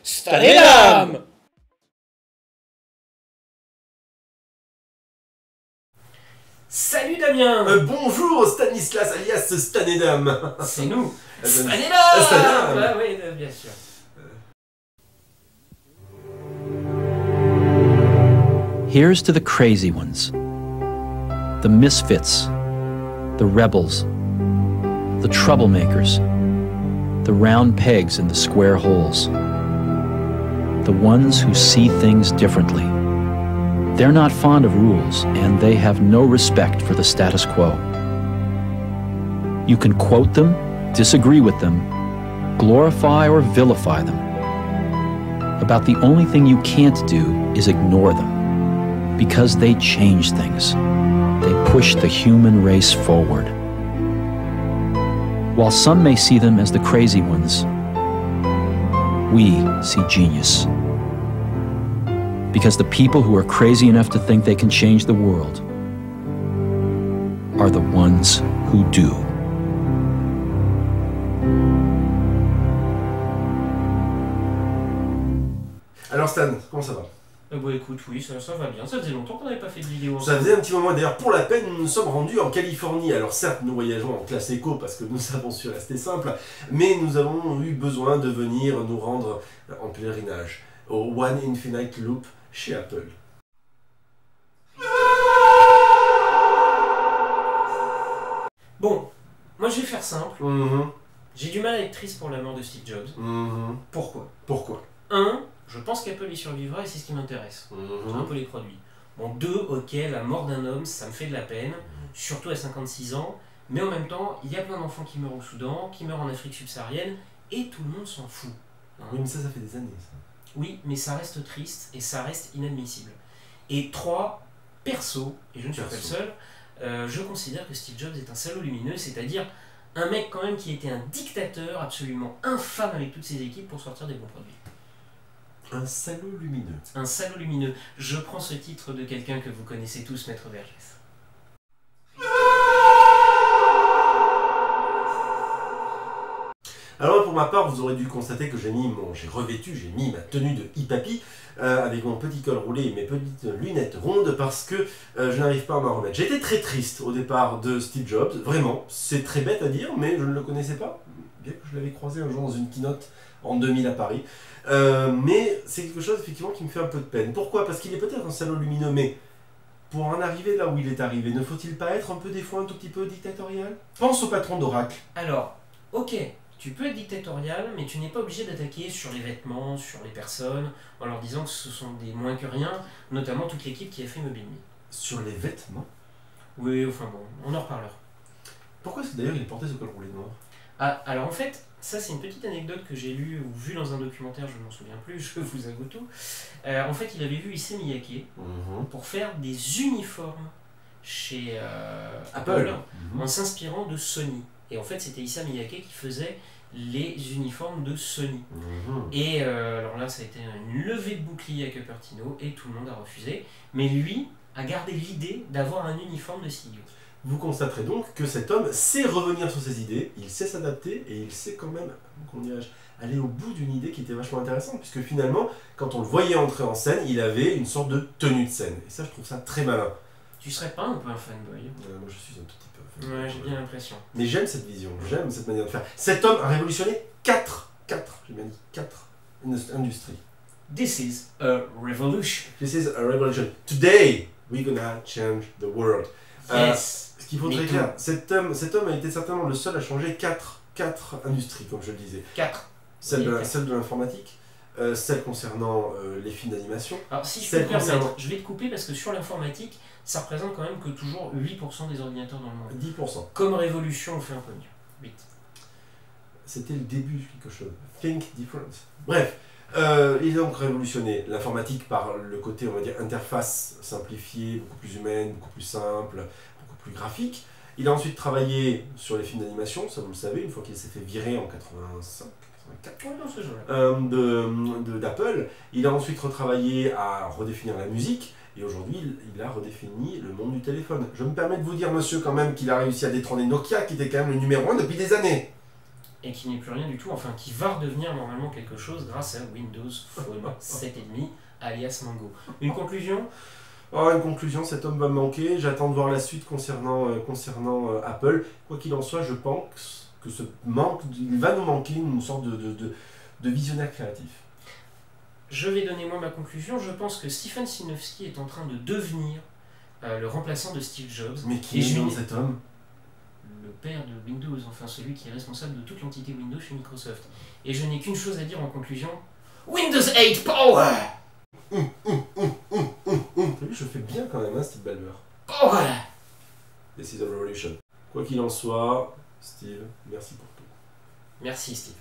Stanedam! Salut Damien! Bonjour Stanislas alias Stanedam! C'est nous! Stanedam! Ah oui, bien sûr. Here's to the crazy ones, the misfits, the rebels, the troublemakers, the round pegs in the square holes, the ones who see things differently. They're not fond of rules, and they have no respect for the status quo. You can quote them, disagree with them, glorify or vilify them. About the only thing you can't do is ignore them. Because they change things. They push the human race forward. While some may see them as the crazy ones, we see genius. Because the people who are crazy enough to think they can change the world are the ones who do. Alors Stan, comment ça va? Bon écoute, oui, ça va bien. Ça faisait longtemps qu'on n'avait pas fait de vidéo. Ça faisait un petit moment, d'ailleurs pour la peine, nous nous sommes rendus en Californie. Alors certes, nous voyageons en classe éco parce que nous avons su rester simple, mais nous avons eu besoin de venir nous rendre en pèlerinage au One Infinite Loop chez Apple. Bon, moi je vais faire simple. J'ai du mal à être triste pour la mort de Steve Jobs. Pourquoi? Pourquoi? 1. Je pense qu'Apple y survivra et c'est ce qui m'intéresse. C'est un peu les produits. Bon, 2. Ok, la mort d'un homme, ça me fait de la peine, surtout à 56 ans, mais en même temps, il y a plein d'enfants qui meurent au Soudan, qui meurent en Afrique subsaharienne, et tout le monde s'en fout. Oui, mais ça fait des années, ça. Oui, mais ça reste triste et ça reste inadmissible. Et 3. Perso, et je ne suis pas le seul, je considère que Steve Jobs est un salaud lumineux, c'est-à-dire un mec quand même qui était un dictateur absolument infâme avec toutes ses équipes pour sortir des bons produits. Un salaud lumineux. Un salaud lumineux. Je prends ce titre de quelqu'un que vous connaissez tous, Maître Vergès. Alors pour ma part, vous aurez dû constater que j'ai mis ma tenue de hippie avec mon petit col roulé et mes petites lunettes rondes parce que je n'arrive pas à m'en remettre. J'étais très triste au départ de Steve Jobs, vraiment, c'est très bête à dire, mais je ne le connaissais pas, bien que je l'avais croisé un jour dans une keynote en 2000 à Paris. Mais c'est quelque chose effectivement qui me fait un peu de peine. Pourquoi? Parce qu'il est peut-être un salaud lumineux, mais pour en arriver là où il est arrivé, ne faut-il pas être un peu des fois un tout petit peu dictatorial? Pense au patron d'Oracle. Alors, ok, tu peux être dictatorial, mais tu n'es pas obligé d'attaquer sur les vêtements, sur les personnes, en leur disant que ce sont des moins que rien, notamment toute l'équipe qui a fait MobileMe. Sur les vêtements? Oui, enfin bon, on en reparlera. Pourquoi est-ce que d'ailleurs il portait ce col roulé noir? Ah, alors en fait, ça c'est une petite anecdote que j'ai lue ou vue dans un documentaire, je ne m'en souviens plus, je vous avoue tout. En fait, il avait vu Issey Miyake pour faire des uniformes chez Apple en s'inspirant de Sony. Et en fait, c'était Issey Miyake qui faisait les uniformes de Sony. Et alors là, ça a été une levée de bouclier à Cupertino et tout le monde a refusé. Mais lui a gardé l'idée d'avoir un uniforme de CEO. Vous constaterez donc que cet homme sait revenir sur ses idées, il sait s'adapter et il sait quand même, comment dirais-je, aller au bout d'une idée qui était vachement intéressante, puisque finalement, quand on le voyait entrer en scène, il avait une sorte de tenue de scène. Et ça, je trouve ça très malin. Tu serais pas un peu un fanboy? Moi, je suis un tout petit peu. Ouais, j'ai bien l'impression. Mais j'aime cette vision, j'aime cette manière de faire. Cet homme a révolutionné 4 industries. This is a revolution. This is a revolution. Today, we're gonna change the world. Yes. Ce qu'il faut très clair, cet homme a été certainement le seul à changer 4 industries, comme je le disais. 4. Celle de l'informatique, celle concernant les films d'animation. Alors si je peux me permettre, je vais te couper parce que sur l'informatique, ça représente quand même que toujours 8% des ordinateurs dans le monde. 10%. Comme révolution, on fait un peu mieux. 8. C'était le début de quelque chose. Think different. Bref, il a donc révolutionné l'informatique par le côté, on va dire, interface simplifiée, beaucoup plus humaine, beaucoup plus simple, beaucoup plus graphique. Il a ensuite travaillé sur les films d'animation, ça vous le savez, une fois qu'il s'est fait virer en 85. d'Apple. Il a ensuite retravaillé à redéfinir la musique Et aujourd'hui, il a redéfini le monde du téléphone. Je me permets de vous dire, monsieur, quand même, qu'il a réussi à détrôner Nokia, qui était quand même le numéro 1 depuis des années. Et qui n'est plus rien du tout, enfin qui va redevenir normalement quelque chose grâce à Windows Phone 7.5, alias Mango. Une conclusion ? Une conclusion, cet homme va me manquer. J'attends de voir la suite concernant Apple. Quoi qu'il en soit, je pense que il va nous manquer une sorte de visionnaire créatif. Je vais donner moi ma conclusion. Je pense que Stephen Sinofsky est en train de devenir le remplaçant de Steve Jobs. Mais qui est cet homme ? Le père de Windows, enfin celui qui est responsable de toute l'entité Windows chez Microsoft. Et je n'ai qu'une chose à dire en conclusion. Windows 8 Power! T'as vu, je fais bien quand même, hein, Steve Ballmer. Power! This is a revolution. Quoi qu'il en soit, Steve, merci pour tout. Merci Steve.